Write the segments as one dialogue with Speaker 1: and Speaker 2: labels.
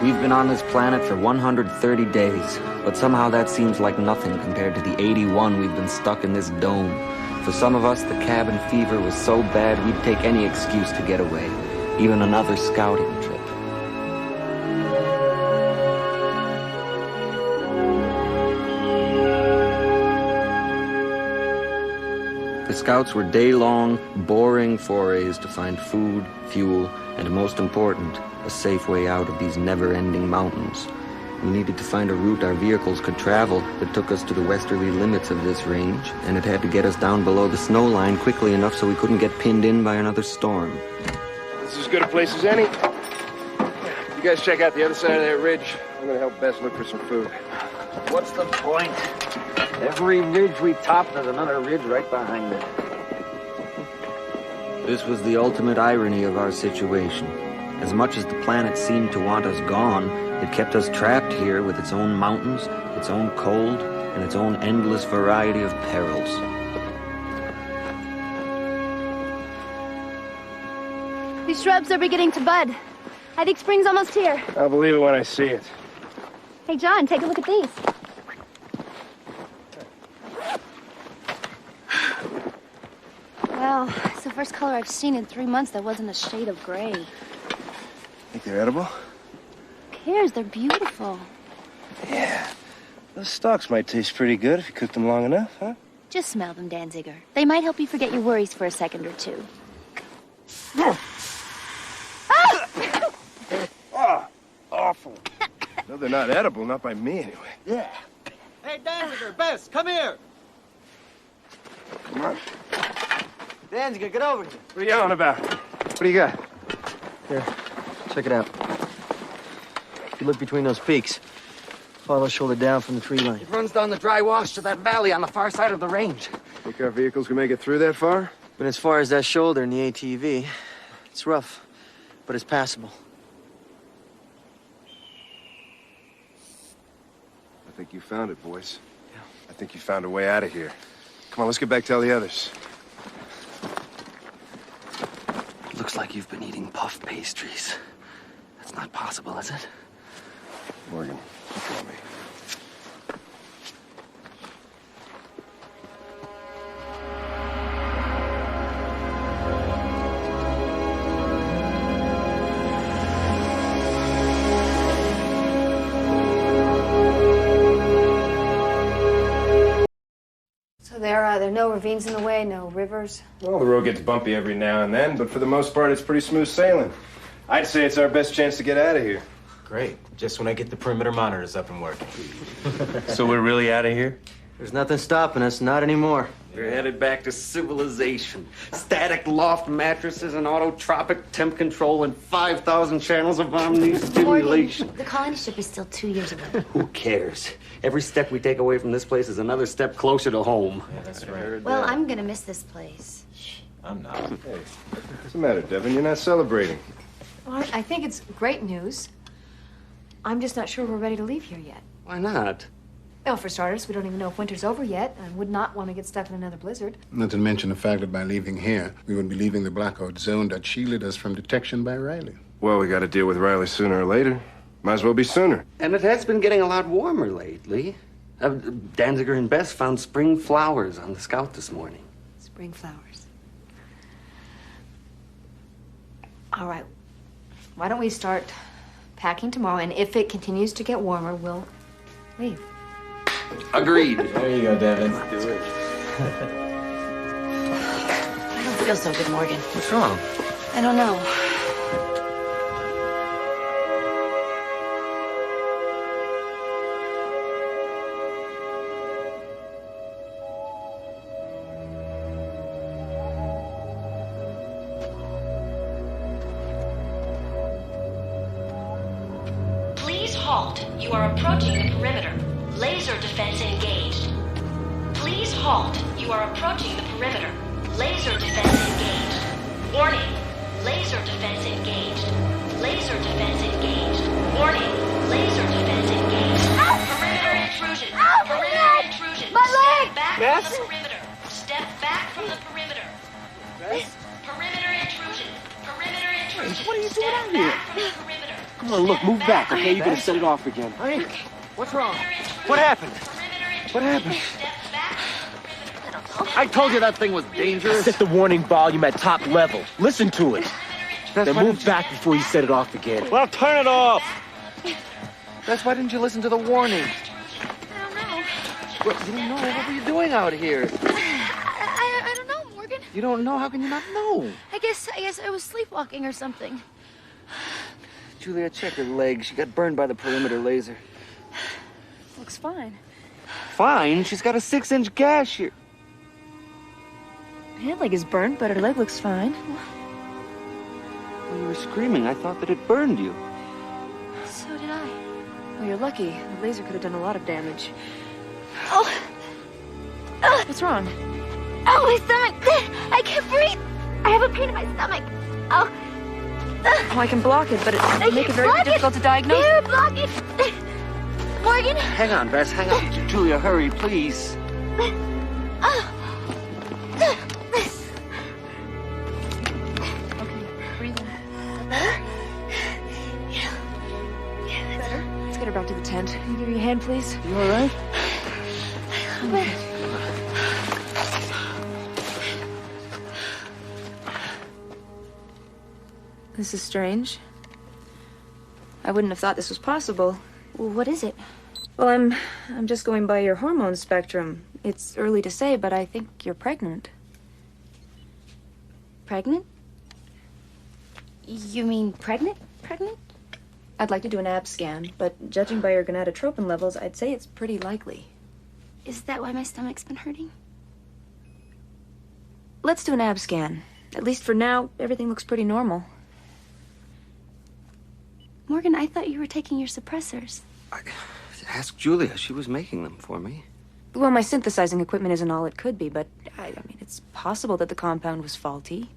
Speaker 1: We've been on this planet for 130 days, but somehow that seems like nothing compared to the 81 we've been stuck in this dome. For some of us, the cabin fever was so bad we'd take any excuse to get away, even another scouting trip. The scouts were day-long, boring forays to find food, fuel, and most important, a safe way out of these never-ending mountains. We needed to find a route our vehicles could travel that took us to the westerly limits of this range, and it had to get us down below the snow line quickly enough so we couldn't get pinned in by another storm.
Speaker 2: This is as good a place as any. You guys check out the other side of that ridge. I'm gonna help Bess look for some food.
Speaker 1: What's the point? Every ridge we top, there's another ridge right behind it. This was the ultimate irony of our situation. As much as the planet seemed to want us gone, it kept us trapped here with its own mountains, its own cold, and its own endless variety of perils.
Speaker 3: These shrubs are beginning to bud. I think spring's almost here.
Speaker 2: I'll believe it when I see it.
Speaker 3: Hey, John, take a look at these. Well, it's the first color I've seen in 3 months that wasn't a shade of gray.
Speaker 2: Think they're edible?
Speaker 3: Who cares? They're beautiful.
Speaker 2: Yeah. Those stalks might taste pretty good if you cook them long enough, huh?
Speaker 3: Just smell them, Danziger. They might help you forget your worries for a second or two.
Speaker 2: Oh, awful. No, they're not edible, not by me anyway.
Speaker 1: Yeah.
Speaker 4: Hey, Danziger, Bess, come here.
Speaker 2: Come on.
Speaker 4: Danziger, get over here.
Speaker 2: What are you yelling about? What do you got?
Speaker 4: Here, check it out. If you look between those peaks, follow shoulder down from the tree line.
Speaker 1: It runs down the dry wash to that valley on the far side of the range.
Speaker 2: Think our vehicles can make it through that far?
Speaker 4: But as far as that shoulder in the ATV, it's rough, but it's passable.
Speaker 2: I think you found it, boys. Yeah. I think you found a way out of here. Come on, let's get back to tell the others.
Speaker 1: Looks like you've been eating puff pastries. That's not possible, is it?
Speaker 2: Morgan, you call me.
Speaker 3: So there are no ravines in the way, no rivers?
Speaker 2: Well, the road gets bumpy every now and then, but for the most part, it's pretty smooth sailing. I'd say it's our best chance to get out of here.
Speaker 5: Great. Just when I get the perimeter monitors up and working. So we're really out of here?
Speaker 4: There's nothing stopping us, not anymore.
Speaker 1: We're headed back to civilization. Static loft mattresses and autotropic temp control and 5,000 channels of omni-stimulation.
Speaker 3: The colony ship is still 2 years away.
Speaker 1: Who cares? Every step we take away from this place is another step closer to home.
Speaker 5: Yeah, that's right.
Speaker 3: Well, I'm gonna miss this place.
Speaker 5: I'm not.
Speaker 2: Hey, what's the matter, Devin? You're not celebrating.
Speaker 6: Well, I think it's great news. I'm just not sure we're ready to leave here yet.
Speaker 1: Why not?
Speaker 6: Well, for starters, we don't even know if winter's over yet and would not want to get stuck in another blizzard.
Speaker 7: Not to mention the fact that by leaving here, we would be leaving the blackout zone that shielded us from detection by Riley.
Speaker 2: Well, we got to deal with Riley sooner or later. Might as well be sooner.
Speaker 1: And it has been getting a lot warmer lately. Danziger and Bess found spring flowers on the Scout this morning.
Speaker 6: Spring flowers. All right. Why don't we start packing tomorrow, and if it continues to get warmer, we'll leave.
Speaker 1: Agreed.
Speaker 5: There you go, Devin.
Speaker 1: Let's do it.
Speaker 3: I don't feel so good, Morgan.
Speaker 1: What's wrong?
Speaker 3: I don't know.
Speaker 8: Please halt. You are approaching the perimeter. Laser defense engaged. Please halt. You are approaching the perimeter. Laser defense engaged. Warning. Laser defense engaged. Laser defense engaged. Warning. Laser defense engaged. Perimeter intrusion. Perimeter intrusion.
Speaker 3: My leg!
Speaker 8: Step back
Speaker 4: Bess?
Speaker 8: from the perimeter. Step back from the perimeter.
Speaker 4: Bess?
Speaker 8: Perimeter intrusion. Perimeter intrusion.
Speaker 4: What are you doing
Speaker 8: Step
Speaker 4: out here?
Speaker 8: back from the perimeter.
Speaker 2: Come on, look, move back, okay? You're gonna set it off again.
Speaker 4: Hey, what's wrong? What happened?
Speaker 2: What happened?
Speaker 9: I told you that thing was dangerous.
Speaker 2: Set the warning volume at top level. Listen to it.
Speaker 1: That's
Speaker 2: Then
Speaker 1: why
Speaker 2: move
Speaker 1: didn't
Speaker 2: back before you set it off again.
Speaker 4: Well, turn it off.
Speaker 9: That's why didn't you listen to the warning?
Speaker 3: I don't know.
Speaker 9: What, you don't know? What were you doing out here?
Speaker 3: I don't know, Morgan.
Speaker 9: You don't know? How can you not know?
Speaker 3: I guess I was sleepwalking or something.
Speaker 9: Julia, check her leg. She got burned by the perimeter laser.
Speaker 3: Looks fine.
Speaker 9: Fine. She's got a 6-inch gash here.
Speaker 3: My hand leg is burnt, but her leg looks fine.
Speaker 9: Well, you were screaming. I thought that it burned you.
Speaker 3: So did I.
Speaker 6: Well, you're lucky. The laser could have done a lot of damage.
Speaker 3: Oh!
Speaker 6: What's wrong?
Speaker 3: Oh, my stomach! I can't breathe! I have a pain in my stomach. Oh.
Speaker 6: Oh, I can block it, but it
Speaker 3: I
Speaker 6: make
Speaker 3: can't
Speaker 6: it very
Speaker 3: block
Speaker 6: difficult to diagnose.
Speaker 3: Here, block it! Morgan?
Speaker 9: Hang on, Bess. Hang on. Julia, hurry, please.
Speaker 6: Breathe in. Is that better?
Speaker 3: Yeah,
Speaker 6: Better? Let's get her back to the tent. Can you give me your hand, please?
Speaker 9: You all right?
Speaker 6: This is strange. I wouldn't have thought this was possible.
Speaker 3: What is it?
Speaker 6: Well, I'm just going by your hormone spectrum. It's early to say, but I think you're pregnant.
Speaker 3: Pregnant? You mean pregnant? Pregnant?
Speaker 6: I'd like to do an ab scan, but judging by your gonadotropin levels, I'd say it's pretty likely.
Speaker 3: Is that why my stomach's been hurting?
Speaker 6: Let's do an ab scan. At least for now, everything looks pretty normal.
Speaker 3: Morgan, I thought you were taking your suppressors.
Speaker 1: Ask Julia. She was making them for me.
Speaker 6: Well, my synthesizing equipment isn't all it could be, but I mean, it's possible that the compound was faulty.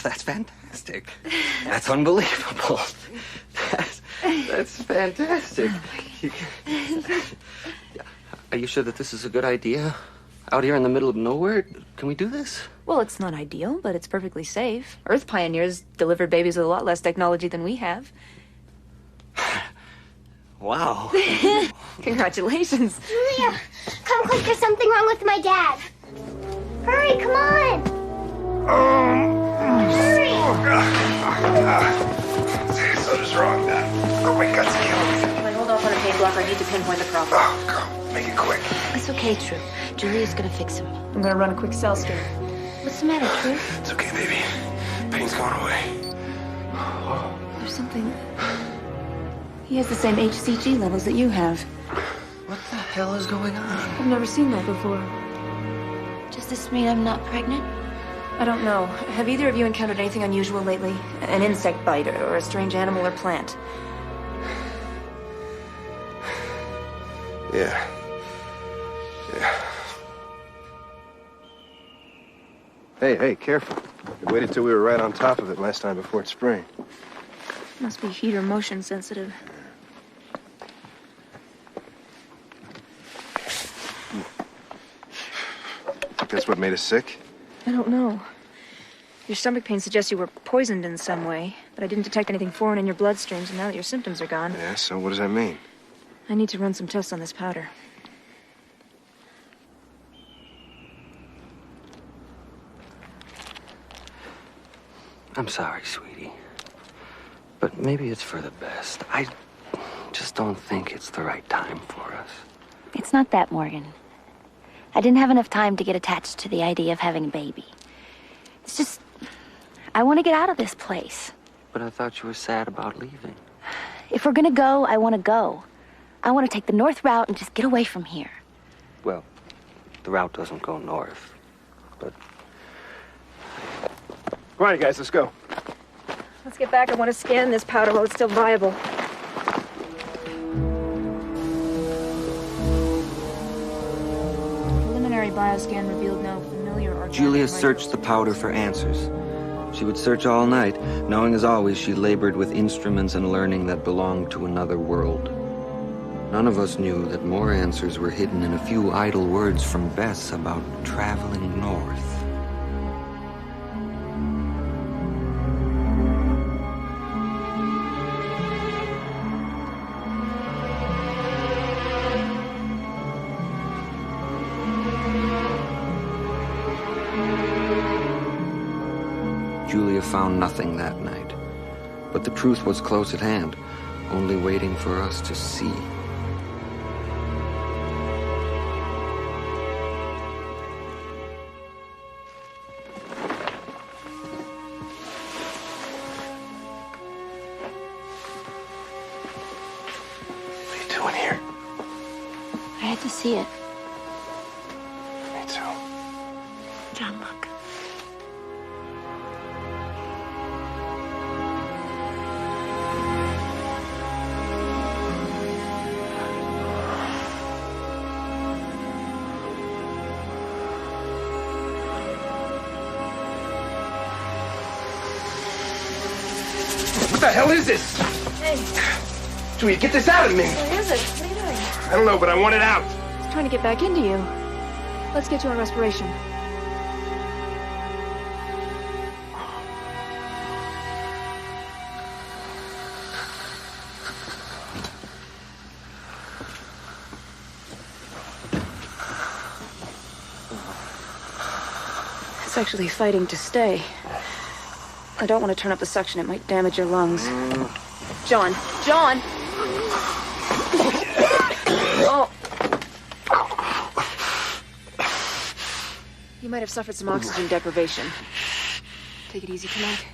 Speaker 1: That's fantastic. That's unbelievable. That's fantastic. Are you sure that this is a good idea? Out here in the middle of nowhere? Can we do this?
Speaker 6: Well, it's not ideal, but it's perfectly safe. Earth pioneers delivered babies with a lot less technology than we have.
Speaker 1: Wow.
Speaker 6: Congratulations.
Speaker 3: Julia, come quick, there's something wrong with my dad. Hurry, come on. Hurry.
Speaker 2: Something's wrong, Dad. Oh, my gut's killing me.
Speaker 6: If I hold off on a pain blocker, I need to pinpoint the problem.
Speaker 2: Oh, girl, make it quick.
Speaker 3: It's okay, True. Julia's gonna fix him.
Speaker 6: I'm gonna run a quick cell scan.
Speaker 3: What's the matter, True?
Speaker 2: It's okay, baby. Pain's going away.
Speaker 6: There's something... He has the same HCG levels that you have.
Speaker 1: What the hell is going on?
Speaker 6: I've never seen that before.
Speaker 3: Does this mean I'm not pregnant?
Speaker 6: I don't know. Have either of you encountered anything unusual lately? An insect bite or a strange animal or plant?
Speaker 2: Yeah. Hey, careful. We waited till we were right on top of it last time before it sprang.
Speaker 6: Must be heat or motion sensitive.
Speaker 2: That's what made us sick?
Speaker 6: I don't know. Your stomach pain suggests you were poisoned in some way, but I didn't detect anything foreign in your bloodstreams, and now that your symptoms are gone,
Speaker 2: Yeah, so what does that mean?
Speaker 6: I need to run some tests on this powder.
Speaker 1: I'm sorry, sweetie. But maybe it's for the best. I just don't think it's the right time for us.
Speaker 3: It's not that, Morgan. I didn't have enough time to get attached to the idea of having a baby. It's just... I want to get out of this place.
Speaker 1: But I thought you were sad about leaving.
Speaker 3: If we're gonna go, I want to go. I want to take the north route and just get away from here.
Speaker 1: Well, the route doesn't go north, but...
Speaker 2: Come on, you guys, let's go.
Speaker 6: Let's get back. I want to scan this powder while it's still viable. Preliminary bioscan revealed no familiar organic
Speaker 1: Julia searched the powder for answers. She would search all night, knowing as always she labored with instruments and learning that belonged to another world. None of us knew that more answers were hidden in a few idle words from Bess about traveling north. found nothing that night. But the truth was close at hand, only waiting for us to see.
Speaker 3: I had to see it.
Speaker 2: Me too.
Speaker 3: John, look.
Speaker 2: What the hell is this?
Speaker 6: Hey,
Speaker 2: Julia, get this out of me.
Speaker 6: what is it? What are you doing?
Speaker 2: I don't know, but I want it out.
Speaker 6: It's trying to get back into you. Let's get you on respiration. It's actually fighting to stay. I don't want to turn up the suction. It might damage your lungs. John! John! Oh. You might have suffered some oxygen deprivation. Take it easy tonight.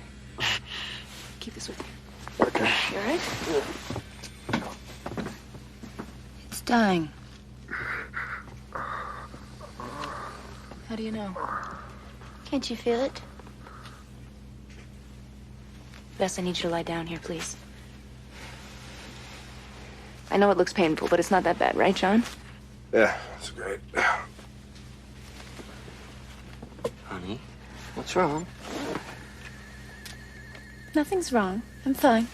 Speaker 6: Keep this with you.
Speaker 2: Okay.
Speaker 6: You all right?
Speaker 3: It's dying.
Speaker 6: How do you know?
Speaker 3: Can't you feel it? Bess, I need you to lie down here, please.
Speaker 6: I know it looks painful, but it's not that bad, right, John?
Speaker 2: Yeah, that's great.
Speaker 1: Honey, what's wrong?
Speaker 6: Nothing's wrong. I'm fine.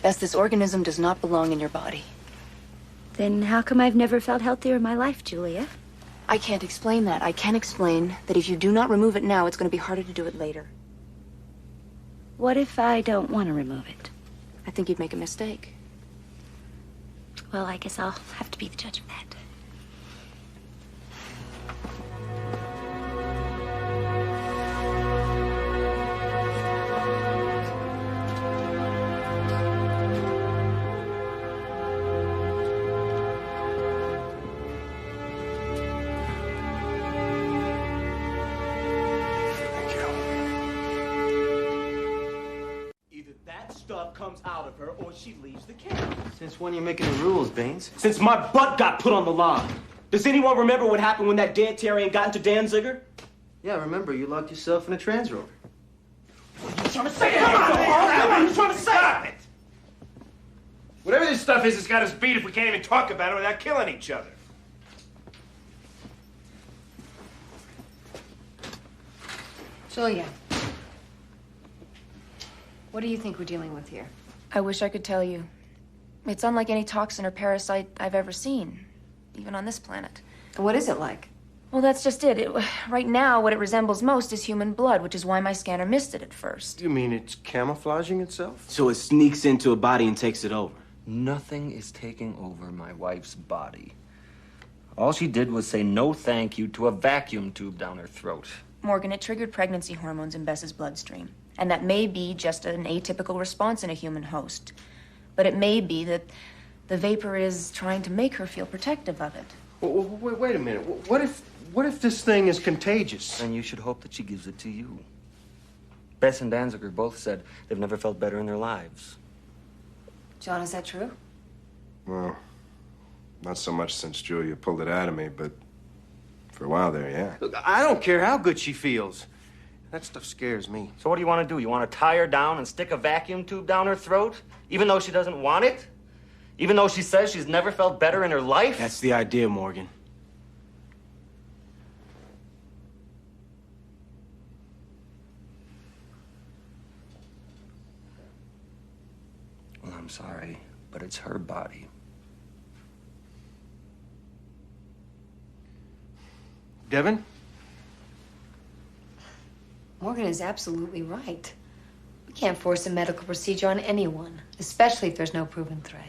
Speaker 6: Bess, this organism does not belong in your body.
Speaker 3: Then how come I've never felt healthier in my life, Julia?
Speaker 6: I can't explain that. I can explain that if you do not remove it now, it's going to be harder to do it later.
Speaker 3: What if I don't want to remove it?
Speaker 6: I think you'd make a mistake.
Speaker 3: Well, I guess I'll have to be the judge of that.
Speaker 5: Either that stuff comes out of her or she leaves the camp.
Speaker 4: Since when you making the rules, Baines?
Speaker 5: Since my butt got put on the line. Does anyone remember what happened when that dead Terrian got into Danziger?
Speaker 4: Yeah, remember, you locked yourself in a trans rover.
Speaker 5: What are you trying to say? Come on, what are you trying to say?
Speaker 2: Stop it! Whatever this stuff is, it's got us beat if we can't even talk about it without killing each other.
Speaker 6: Julia. What do you think we're dealing with here? I wish I could tell you. It's unlike any toxin or parasite I've ever seen, even on this planet. What is it like? Well, that's just it. Right now, what it resembles most is human blood, which is why my scanner missed it at first.
Speaker 2: You mean it's camouflaging itself?
Speaker 5: So it sneaks into a body and takes it over.
Speaker 1: Nothing is taking over my wife's body. All she did was say no thank you to a vacuum tube down her throat.
Speaker 6: Morgan, it triggered pregnancy hormones in Bess's bloodstream. And that may be just an atypical response in a human host. But it may be that the vapor is trying to make her feel protective of it.
Speaker 2: Wait a minute. What if this thing is contagious?
Speaker 1: Then you should hope that she gives it to you. Bess and Danziger both said they've never felt better in their lives.
Speaker 6: John, is that true?
Speaker 2: Well, not so much since Julia pulled it out of me, but for a while there, yeah.
Speaker 9: Look, I don't care how good she feels. That stuff scares me.
Speaker 1: So what do you want to do? You want to tie her down and stick a vacuum tube down her throat? Even though she doesn't want it? Even though she says she's never felt better in her life?
Speaker 5: That's the idea, Morgan.
Speaker 1: Well, I'm sorry, but it's her body.
Speaker 2: Devin?
Speaker 6: Morgan is absolutely right. We can't force a medical procedure on anyone, especially if there's no proven threat.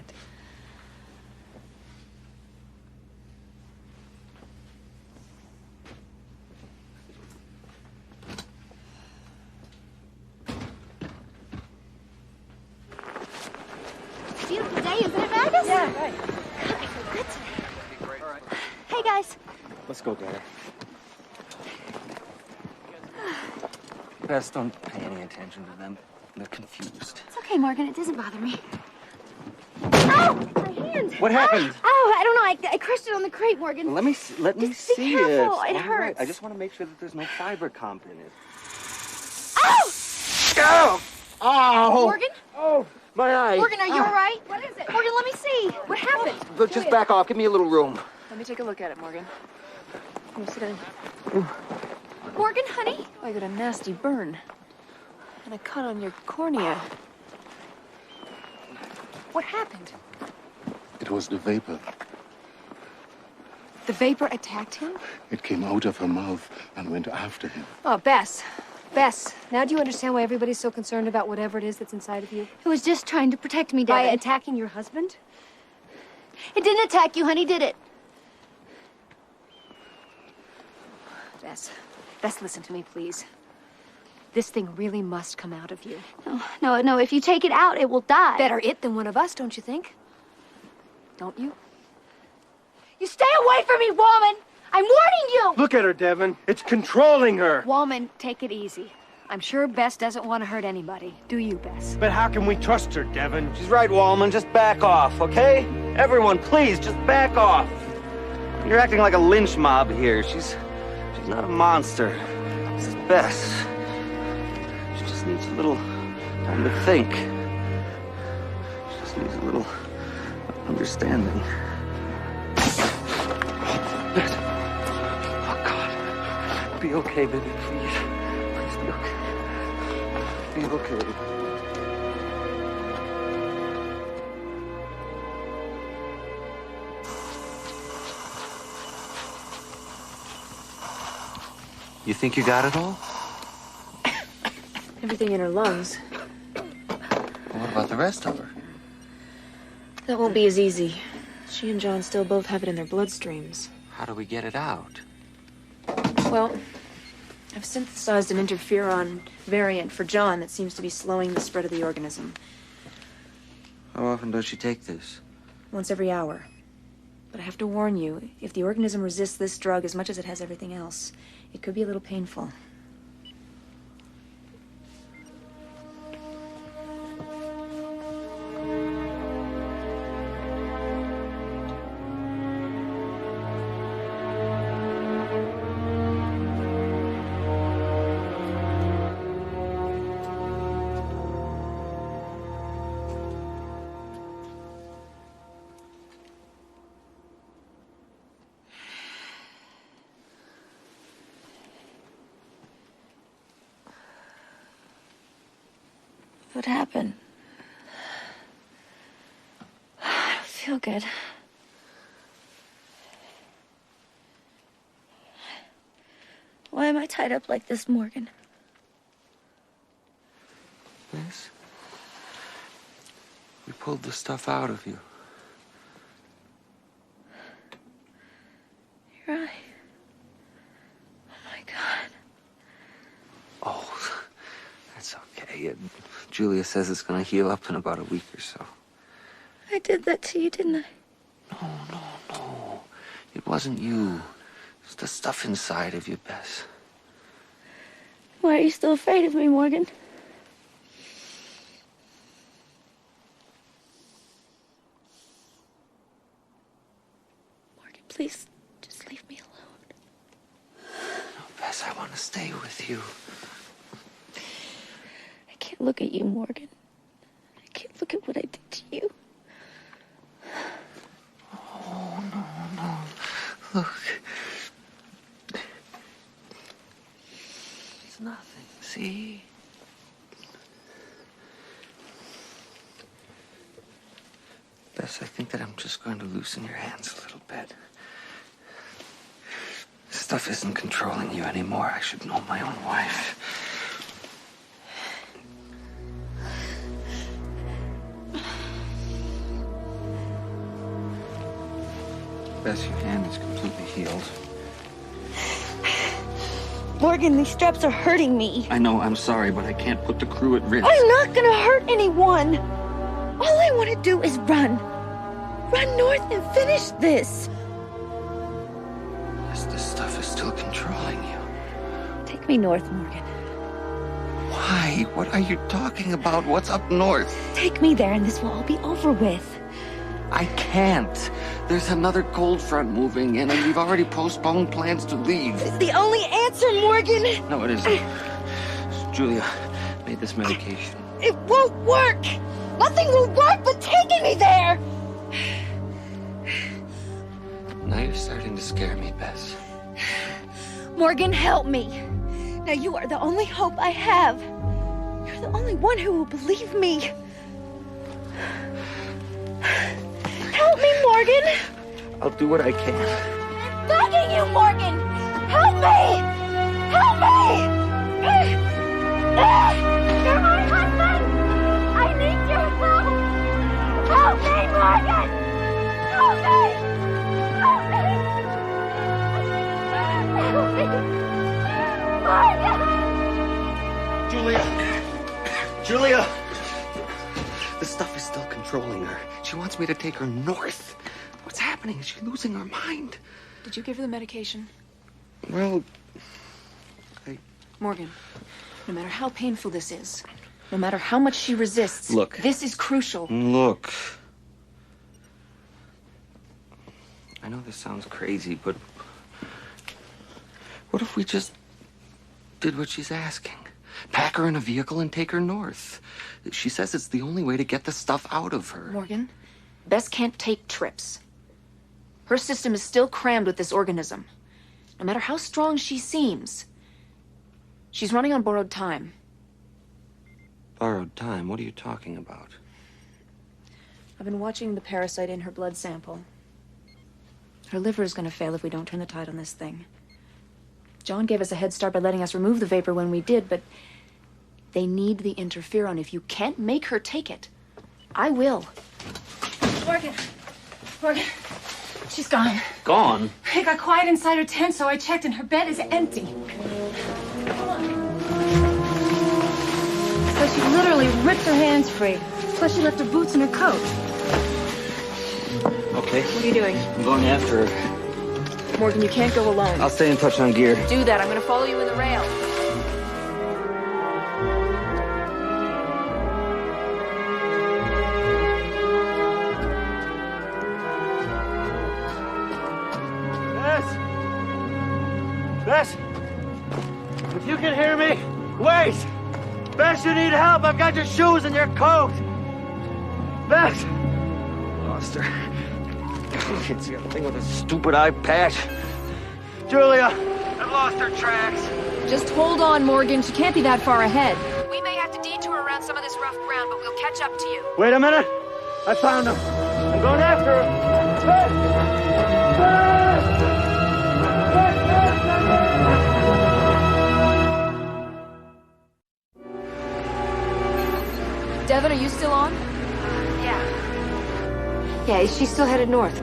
Speaker 3: Hey, guys.
Speaker 1: Let's go, Dad. Bess, don't pay any attention to them. They're confused.
Speaker 3: It's okay, Morgan. It doesn't bother me. Ow! My hand!
Speaker 1: What happened?
Speaker 3: Oh, I don't know. I crushed it on the crate, Morgan.
Speaker 1: Well, let me
Speaker 3: Just
Speaker 1: see
Speaker 3: be careful.
Speaker 1: it.
Speaker 3: It hurts.
Speaker 1: I just want to make sure that there's no fiber comp in it.
Speaker 3: Ow!
Speaker 1: Ow! Ow!
Speaker 3: Morgan?
Speaker 1: Oh, my eye.
Speaker 3: Morgan, are you all right? What is it? Morgan, let me see. What happened?
Speaker 1: Look, just back off. Give me a little room.
Speaker 6: Let me take a look at it, Morgan. Come sit down.
Speaker 3: Morgan, honey?
Speaker 6: I got a nasty burn. And a cut on your cornea. What happened?
Speaker 7: It was the vapor.
Speaker 6: The vapor attacked him?
Speaker 7: It came out of her mouth and went after him.
Speaker 10: Oh, Bess. Bess, now do you understand why everybody's so concerned about whatever it is that's inside of you?
Speaker 3: It was just trying to protect me,
Speaker 10: By
Speaker 3: Devin.
Speaker 10: attacking your husband?
Speaker 3: It didn't attack you, honey, did it?
Speaker 10: Bess, listen to me, please. This thing really must come out of you.
Speaker 3: No. If you take it out, it will die.
Speaker 10: Better it than one of us, don't you think? Don't you?
Speaker 3: You stay away from me, woman! I'm warning you!
Speaker 2: Look at her, Devin. It's controlling her.
Speaker 10: Woman, take it easy. I'm sure Bess doesn't want to hurt anybody. Do you, Bess?
Speaker 2: But how can we trust her, Devin?
Speaker 1: She's right, Wallman. Just back off, okay? Everyone, please, just back off. You're acting like a lynch mob here. She's not a monster. This is Bess. She just needs a little time to think. She just needs a little understanding. Bess. Oh, God. Be okay, baby, please. Please be okay. Be okay. You think you got it all?
Speaker 6: Everything in her lungs.
Speaker 1: Well, what about the rest of her?
Speaker 6: That won't be as easy. She and John still both have it in their bloodstreams.
Speaker 1: How do we get it out?
Speaker 6: Well, I've synthesized an interferon variant for John that seems to be slowing the spread of the organism.
Speaker 1: How often does she take this?
Speaker 6: Once every hour. But I have to warn you, if the organism resists this drug as much as it has everything else, it could be a little painful.
Speaker 3: What happened? I don't feel good. Why am I tied up like this, Morgan?
Speaker 1: Yes. We pulled the stuff out of you.
Speaker 3: You're right. Oh, my God.
Speaker 1: Oh, that's okay. Julia says it's gonna heal up in about a week or so.
Speaker 3: I did that to you, didn't I?
Speaker 1: No. It wasn't you. It's the stuff inside of you, Bess.
Speaker 3: Why are you still afraid of me, Morgan? Morgan, please, just leave me alone.
Speaker 1: No, Bess, I want to stay with you.
Speaker 3: I can't look at you, Morgan. I can't look at what I did to you.
Speaker 1: Oh, no. Look. It's nothing, see? Bess, I think that I'm just going to loosen your hands a little bit. This stuff isn't controlling you anymore. I should know my own wife. Bess, your hand is completely healed.
Speaker 3: Morgan, these straps are hurting me.
Speaker 1: I know, I'm sorry, but I can't put the crew at risk.
Speaker 3: I'm not gonna hurt anyone. All I want to do is run. Run north and finish this.
Speaker 1: This stuff is still controlling you.
Speaker 3: Take me north, Morgan.
Speaker 1: Why? What are you talking about? What's up north?
Speaker 3: Take me there and this will all be over with.
Speaker 1: I can't. There's another cold front moving in, and we've already postponed plans to leave.
Speaker 3: It's the only answer, Morgan.
Speaker 1: No, it isn't. Julia made this medication.
Speaker 3: It won't work. Nothing will work but taking me there.
Speaker 1: Now you're starting to scare me, Bess.
Speaker 3: Morgan, help me. Now you are the only hope I have. You're the only one who will believe me. Help me, Morgan.
Speaker 1: I'll do what I can.
Speaker 3: I'm begging you, Morgan. Help me. Help me. You're my husband. I need your help. Help me, Morgan. Help me. Help me. Help me. Morgan.
Speaker 1: Julia! The stuff is still controlling her. She wants me to take her north. What's happening? Is she losing her mind?
Speaker 6: Did you give her the medication?
Speaker 1: Well,
Speaker 6: Morgan, no matter how painful this is, no matter how much she resists,
Speaker 1: look.
Speaker 6: This is crucial.
Speaker 1: Look. I know this sounds crazy, but what if we just did what she's asking? Pack her in a vehicle and take her north. She says it's the only way to get the stuff out of her.
Speaker 6: Morgan, Bess can't take trips. Her system is still crammed with this organism. No matter how strong she seems, she's running on borrowed time.
Speaker 1: Borrowed time? What are you talking about?
Speaker 6: I've been watching the parasite in her blood sample. Her liver is going to fail if we don't turn the tide on this thing. John gave us a head start by letting us remove the vapor when we did, but they need the interferon. If you can't make her take it, I will.
Speaker 11: Morgan, she's gone.
Speaker 1: Gone?
Speaker 11: It got quiet inside her tent, so I checked, and her bed is empty. So she literally ripped her hands free. Plus she left her boots and her coat.
Speaker 1: Okay.
Speaker 6: What are you doing?
Speaker 1: I'm going after her.
Speaker 6: Morgan, you can't go alone.
Speaker 1: I'll stay in touch on gear.
Speaker 6: Do that. I'm going to follow you in the rail.
Speaker 4: Bess! If you can hear me, wait! Bess, you need help! I've got your shoes and your coat! Bess!
Speaker 1: Lost her. I can't see a thing with a stupid eye patch.
Speaker 4: Julia! I've lost her tracks.
Speaker 6: Just hold on, Morgan. She can't be that far ahead.
Speaker 11: We may have to detour around some of this rough ground, but we'll catch up to you.
Speaker 4: Wait a minute! I found him. I'm going after her. Bess!
Speaker 6: Devin, are you still on?
Speaker 11: Yeah.
Speaker 10: Yeah, is she still headed north?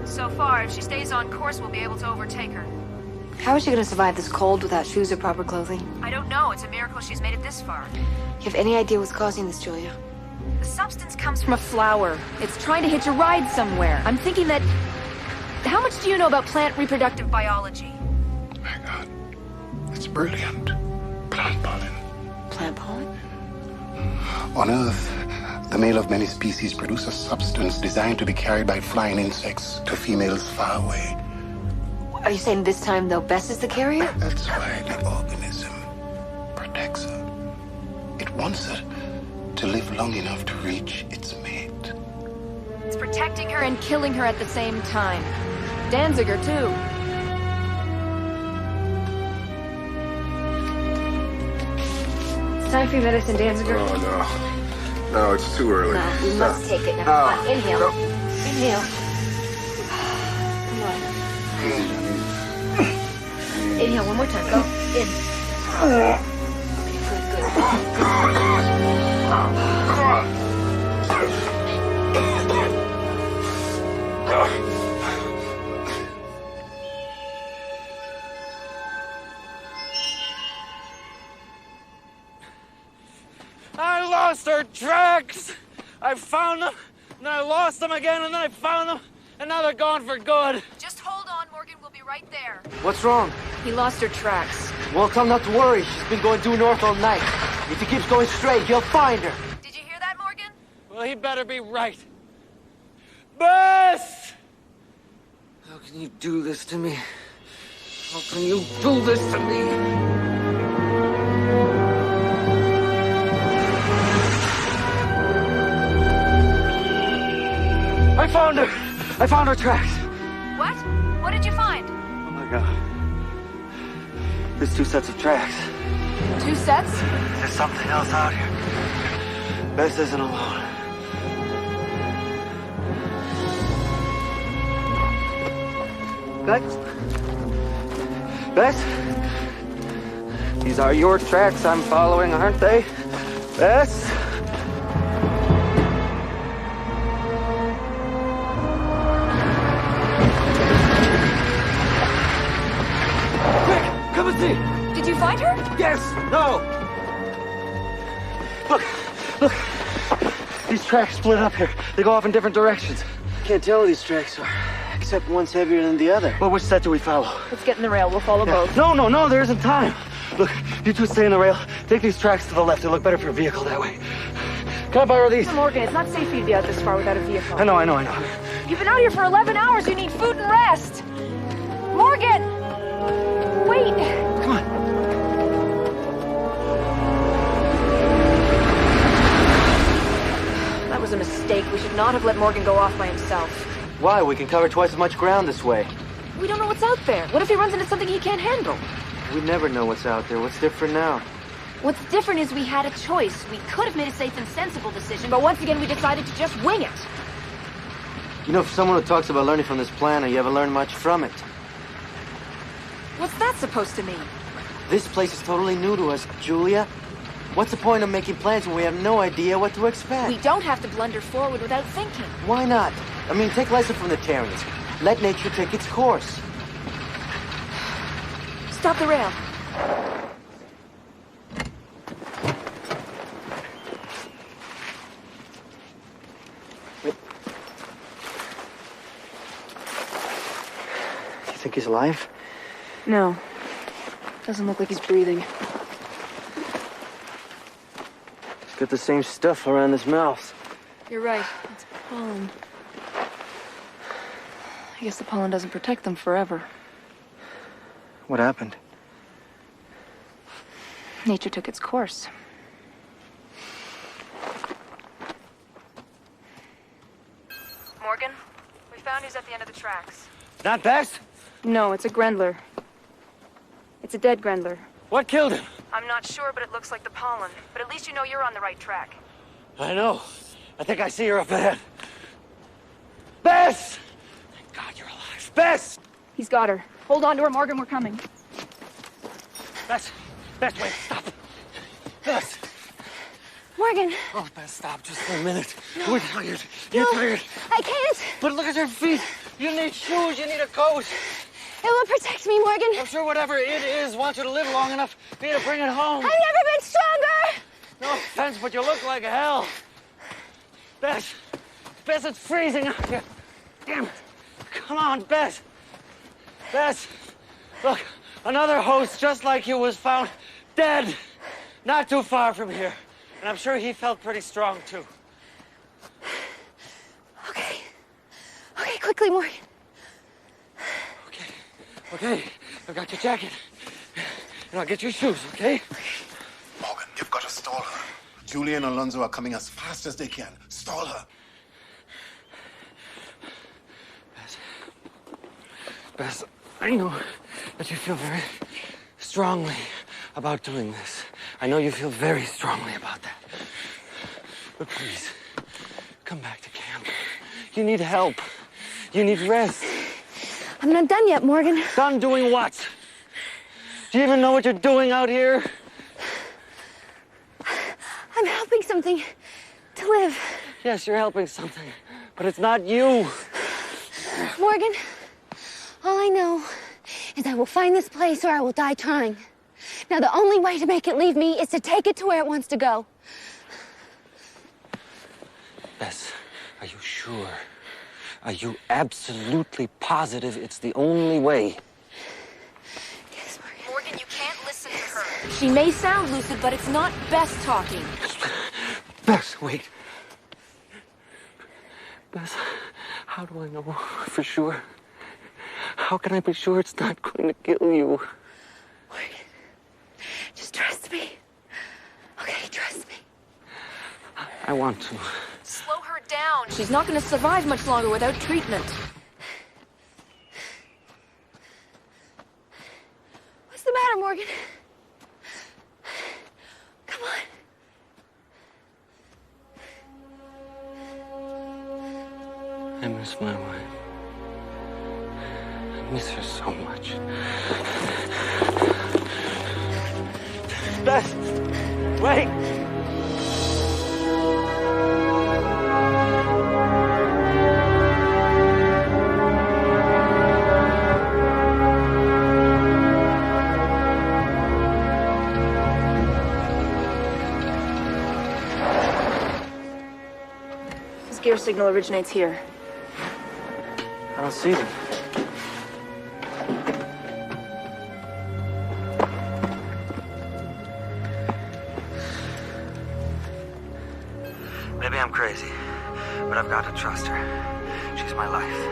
Speaker 11: So far, if she stays on course, we'll be able to overtake her.
Speaker 10: How is she gonna survive this cold without shoes or proper clothing?
Speaker 11: I don't know. It's a miracle she's made it this far.
Speaker 10: You have any idea what's causing this, Julia?
Speaker 11: The substance comes
Speaker 6: From a flower. It's trying to hitch a ride somewhere. I'm thinking that... How much do you know about plant reproductive biology?
Speaker 7: My God, it's brilliant. Plant pollen.
Speaker 10: Plant pollen?
Speaker 7: On Earth, the male of many species produce a substance designed to be carried by flying insects to females far away.
Speaker 10: Are you saying this time, though, Bess is the carrier?
Speaker 7: That's why the organism protects her. It wants her to live long enough to reach its mate.
Speaker 6: It's protecting her and killing her at the same time. Danziger, too.
Speaker 10: It's time for your medicine, Danziger.
Speaker 2: Oh, no. No, it's too early.
Speaker 10: No, we must take it now. Come on, inhale.
Speaker 2: No.
Speaker 10: Inhale. Come on. Inhale one more time. Go. In. Okay, good,
Speaker 4: I lost her tracks! I found them, And then I lost them again, and then I found them, and now they're gone for good.
Speaker 6: Just hold on, Morgan. We'll be right there.
Speaker 9: What's wrong?
Speaker 6: He lost her tracks.
Speaker 9: Well, tell him not to worry. She's been going due north all night. If he keeps going straight, he'll find her.
Speaker 6: Did you hear that, Morgan?
Speaker 4: Well, he better be right. Bess!
Speaker 1: How can you do this to me? How can you do this to me?
Speaker 9: I found her! I found her tracks.
Speaker 6: What? What did you find?
Speaker 9: Oh my God. There's 2 sets of tracks.
Speaker 6: 2 sets?
Speaker 9: There's something else out here. Bess isn't alone. Bess? Bess?
Speaker 1: These are your tracks I'm following, aren't they?
Speaker 9: Bess? Quick, come and see.
Speaker 6: Did you find her?
Speaker 9: Yes. No. Look. These tracks split up here. They go off in different directions. Can't tell what these tracks are, except one's heavier than the other. Well, which set do we follow?
Speaker 6: Let's get in the rail. We'll follow both.
Speaker 9: No, there isn't time. Look, you 2 stay in the rail. Take these tracks to the left. It'll look better for your vehicle that way. Can I borrow these?
Speaker 6: Morgan, it's not safe for you to be out this far without a vehicle.
Speaker 9: I know.
Speaker 6: You've been out here for 11 hours. You need food and rest. Morgan! Wait.
Speaker 9: Come on.
Speaker 6: That was a mistake. We should not have let Morgan go off by himself.
Speaker 9: Why? We can cover twice as much ground this way.
Speaker 6: We don't know what's out there. What if he runs into something he can't handle?
Speaker 9: We never know what's out there. What's different now?
Speaker 6: What's different is we had a choice. We could have made a safe and sensible decision, but once again we decided to just wing it.
Speaker 9: You know, for someone who talks about learning from this planet, you haven't learned much from it.
Speaker 6: What's that supposed to mean?
Speaker 9: This place is totally new to us, Julia. What's the point of making plans when we have no idea what to expect?
Speaker 6: We don't have to blunder forward without thinking.
Speaker 9: Why not? I mean, take lesson from the Terrians. Let nature take its course.
Speaker 6: Stop the rail.
Speaker 9: You think he's alive?
Speaker 6: No. Doesn't look like he's breathing.
Speaker 9: He's got the same stuff around his mouth.
Speaker 6: You're right. It's pollen. I guess the pollen doesn't protect them forever.
Speaker 9: What happened?
Speaker 6: Nature took its course. Morgan, we found who's at the end of the tracks.
Speaker 4: Not Bess?
Speaker 6: No, it's a Grendler. It's a dead Grendler.
Speaker 4: What killed him?
Speaker 6: I'm not sure, but it looks like the pollen. But at least you know you're on the right track.
Speaker 4: I know. I think I see her up ahead. Bess! Thank God you're alive. Bess!
Speaker 6: He's got her. Hold on to her, Morgan. We're coming.
Speaker 4: Bess, wait, stop. Bess.
Speaker 3: Morgan.
Speaker 4: Oh, Bess, stop just for a minute.
Speaker 3: No.
Speaker 4: We're tired. You're tired.
Speaker 3: I can't.
Speaker 4: But look at your feet. You need shoes. You need a coat.
Speaker 3: It will protect me, Morgan.
Speaker 4: I'm sure whatever it is wants you to live long enough for you to bring it home.
Speaker 3: I've never been stronger.
Speaker 4: No offense, but you look like hell. Bess, it's freezing out here. Damn it. Come on, Bess. Bess, look, another host just like you was found dead not too far from here. And I'm sure he felt pretty strong, too.
Speaker 3: Okay, quickly, Morgan.
Speaker 4: Okay, I've got your jacket. And I'll get your shoes, okay?
Speaker 7: Morgan, you've got to stall her. Julia and Alonso are coming as fast as they can. Stall her.
Speaker 4: Bess, I know that you feel very strongly about doing this. I know you feel very strongly about that. But please, come back to camp. You need help. You need rest.
Speaker 3: I'm not done yet, Morgan.
Speaker 4: Done doing what? Do you even know what you're doing out here?
Speaker 3: I'm helping something to live.
Speaker 4: Yes, you're helping something, but it's not you.
Speaker 3: Morgan, all I know is I will find this place or I will die trying. Now, the only way to make it leave me is to take it to where it wants to go.
Speaker 4: Bess,
Speaker 1: Are you sure? Are you absolutely positive it's the only way?
Speaker 3: Yes, Morgan.
Speaker 6: Morgan, you can't listen to her. She may sound lucid, but it's not Bess talking.
Speaker 1: Bess, wait. Bess, how do I know for sure? How can I be sure it's not going to kill you?
Speaker 3: Morgan, just trust me. Okay, trust me.
Speaker 1: I want to.
Speaker 6: Slow her down. She's not going to survive much longer without treatment.
Speaker 3: What's the matter, Morgan? Come on.
Speaker 1: I miss my wife. I miss her so much.
Speaker 4: Bess! Wait!
Speaker 6: This gear signal originates here.
Speaker 9: I don't see them.
Speaker 1: Maybe I'm crazy, but I've got to trust her. She's my life.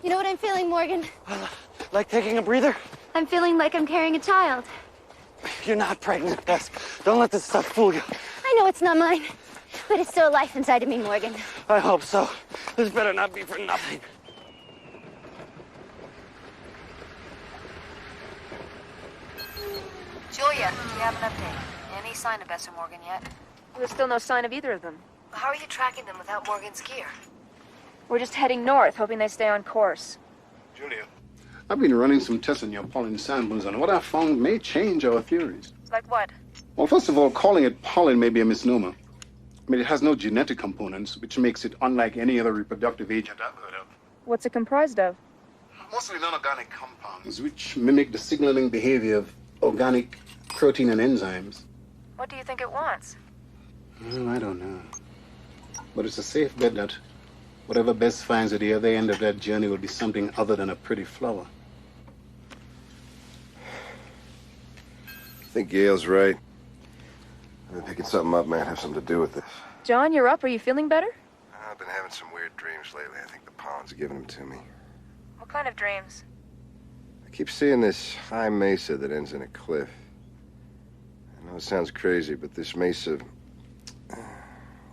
Speaker 3: You know what I'm feeling, Morgan?
Speaker 9: Like taking a breather?
Speaker 3: I'm feeling like I'm carrying a child.
Speaker 9: You're not pregnant, Bess. Don't let this stuff fool you.
Speaker 3: I know it's not mine, but it's still a life inside of me, Morgan.
Speaker 9: I hope so. This better not be for nothing.
Speaker 6: Julia, do you have an update? Any sign of Bess or Morgan yet? There's still no sign of either of them.
Speaker 8: How are you tracking them without Morgan's gear?
Speaker 6: We're just heading north, hoping they stay on course.
Speaker 7: Julia, I've been running some tests on your pollen samples, and what I found may change our theories.
Speaker 6: Like what?
Speaker 7: Well, first of all, calling it pollen may be a misnomer. I mean, it has no genetic components, which makes it unlike any other reproductive agent I've heard of.
Speaker 6: What's it comprised of?
Speaker 7: Mostly non-organic compounds, which mimic the signaling behavior of organic protein and enzymes.
Speaker 6: What do you think it wants?
Speaker 7: Well, I don't know. But it's a safe bet that whatever Bess finds at the other end of that journey will be something other than a pretty flower.
Speaker 2: I think Gail's right. I've been picking something up might have something to do with this.
Speaker 6: John, you're up. Are you feeling better?
Speaker 2: I've been having some weird dreams lately. I think the pollen's giving them to me.
Speaker 6: What kind of dreams?
Speaker 2: I keep seeing this high mesa that ends in a cliff. I know it sounds crazy, but this mesa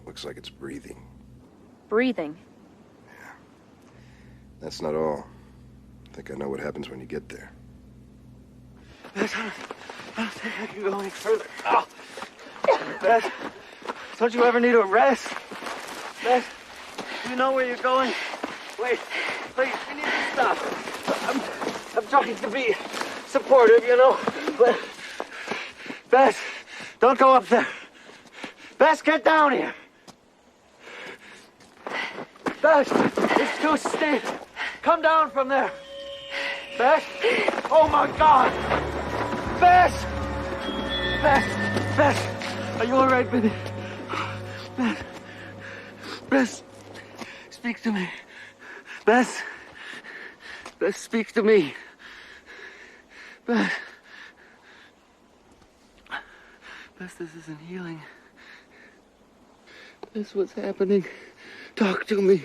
Speaker 2: looks like it's breathing.
Speaker 6: Breathing?
Speaker 2: That's not all. I think I know what happens when you get there.
Speaker 9: Bess, I don't think I can go any further. Oh. Bess, don't you ever need a rest? Bess, you know where you're going? Wait, please, you need to stop. I'm trying to be supportive, you know, but... Bess, don't go up there. Bess, get down here. Bess, it's too steep. Come down from there. Bess? Oh, my God. Bess! Bess! Bess! Are you all right, baby? Bess? Bess? Speak to me. Bess? Bess, speak to me. Bess? Bess, this isn't healing. Bess, what's happening? Talk to me.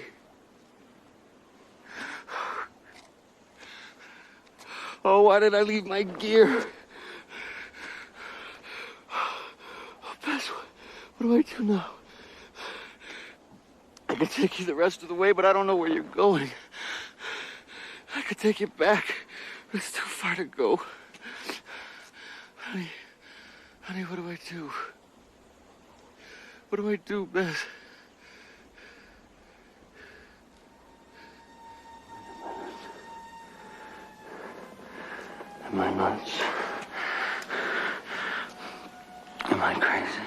Speaker 9: Oh, why did I leave my gear? Oh, Bess, what do I do now? I could take you the rest of the way, but I don't know where you're going. I could take you back, but it's too far to go. Honey, what do I do? What do I do, Bess? Am I nuts? Am I crazy?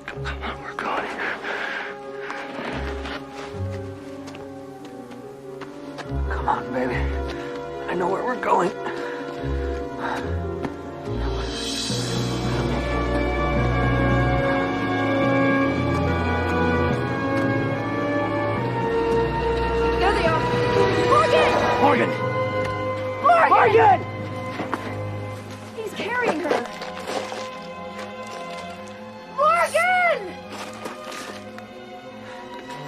Speaker 9: Come on, we're going. Come on, baby. I know where we're going.
Speaker 6: There they are. Morgan!
Speaker 9: Morgan!
Speaker 6: Morgan!
Speaker 9: Morgan!
Speaker 6: He's carrying her. Morgan!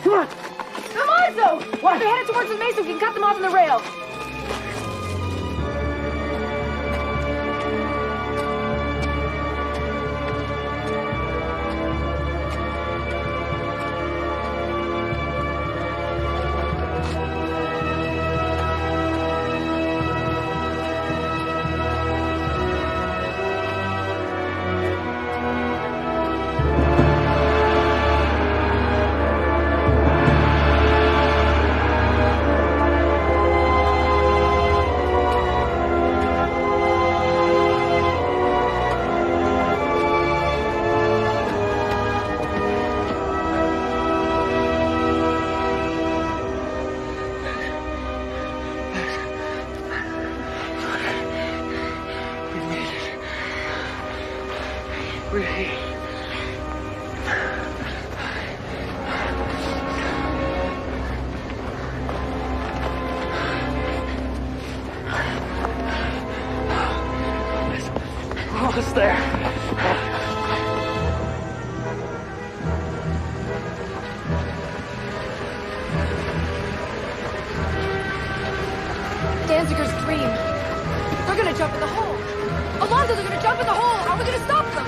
Speaker 9: Come on!
Speaker 6: Come on, Zoe! What? They're headed towards the mesa. We can cut them off on the rail.
Speaker 9: We're here. We're almost there.
Speaker 6: Danziger's dream. They're gonna jump in the hole. Alonzo, they're gonna jump in the hole. How are we gonna stop them?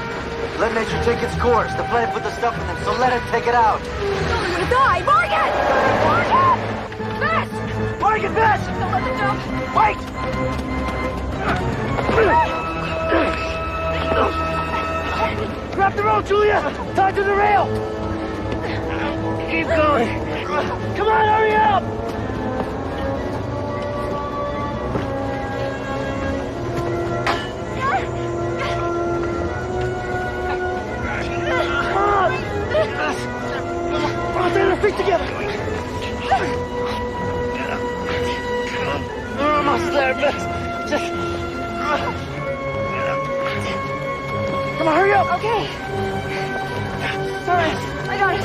Speaker 12: Let nature take its course. The planet put the stuff in them, so let it take it out.
Speaker 6: No, they're gonna die. Morgan! Morgan! Bess!
Speaker 12: Morgan, Bess!
Speaker 6: Don't let them jump.
Speaker 12: Wait!
Speaker 9: Grab the rope, Julia! Tie to the rail! Keep going! Come on, hurry up! Feet together. We're almost there, Bess. Just come on, hurry up.
Speaker 6: Okay. All right, I got it.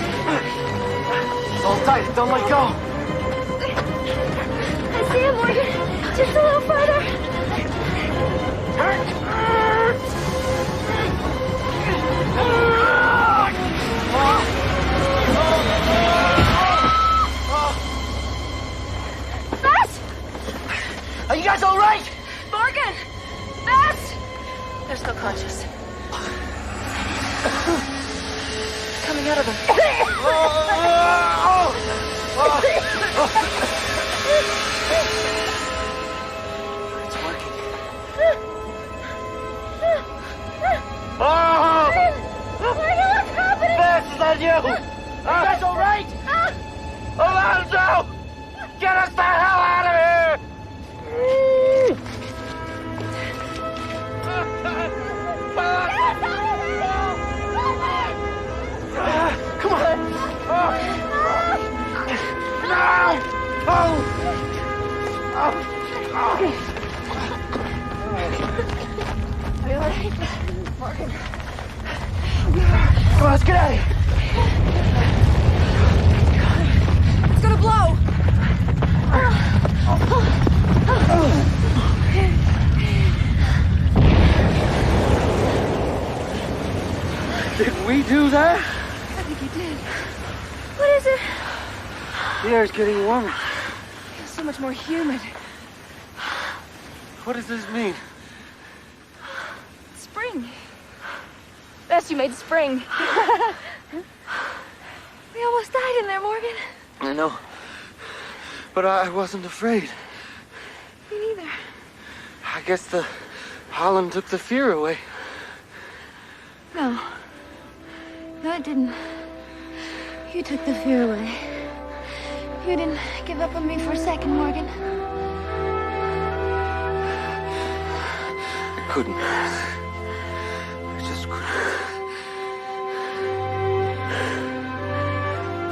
Speaker 12: Hold tight, don't let go.
Speaker 6: I see him, Morgan. Just a little further.
Speaker 12: Are you guys all right?
Speaker 6: Morgan! Bess! They're still conscious. Coming out of them.
Speaker 12: It's working.
Speaker 6: Morgan, what's happening?
Speaker 12: Bess, is that you? Are you guys all right? Alonzo! Get us the hell out of here!
Speaker 9: Come on!
Speaker 6: Are you all right? Morgan.
Speaker 9: Come on, let's get out of here!
Speaker 6: It's gonna blow!
Speaker 9: do that?
Speaker 6: I think you did. What is it?
Speaker 9: The air's getting warmer.
Speaker 6: It feels so much more humid.
Speaker 9: What does this mean?
Speaker 6: Spring. Bess, you made spring. We almost died in there, Morgan.
Speaker 9: I know. But I wasn't afraid.
Speaker 6: Me neither.
Speaker 9: I guess the pollen took the fear away.
Speaker 3: No. No, it didn't. You took the fear away. You didn't give up on me for a second, Morgan.
Speaker 9: I couldn't. I just couldn't.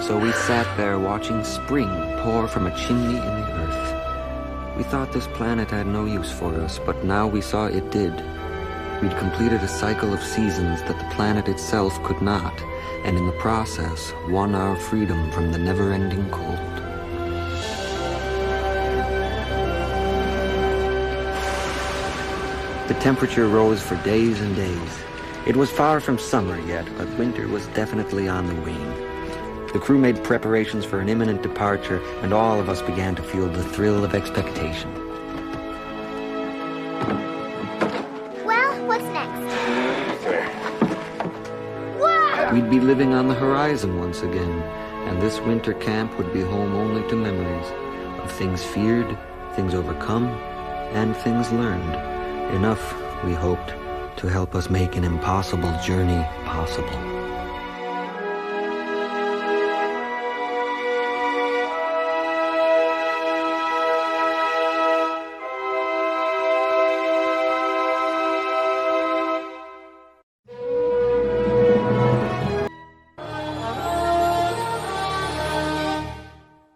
Speaker 1: So we sat there watching spring pour from a chimney in the earth. We thought this planet had no use for us, but now we saw it did. We'd completed a cycle of seasons that the planet itself could not, and in the process, won our freedom from the never-ending cold. The temperature rose for days and days. It was far from summer yet, but winter was definitely on the wane. The crew made preparations for an imminent departure, and all of us began to feel the thrill of expectation.
Speaker 13: Well, what's next? Whoa!
Speaker 1: We'd be living on the horizon once again, and this winter camp would be home only to memories of things feared, things overcome, and things learned. Enough, we hoped, to help us make an impossible journey possible.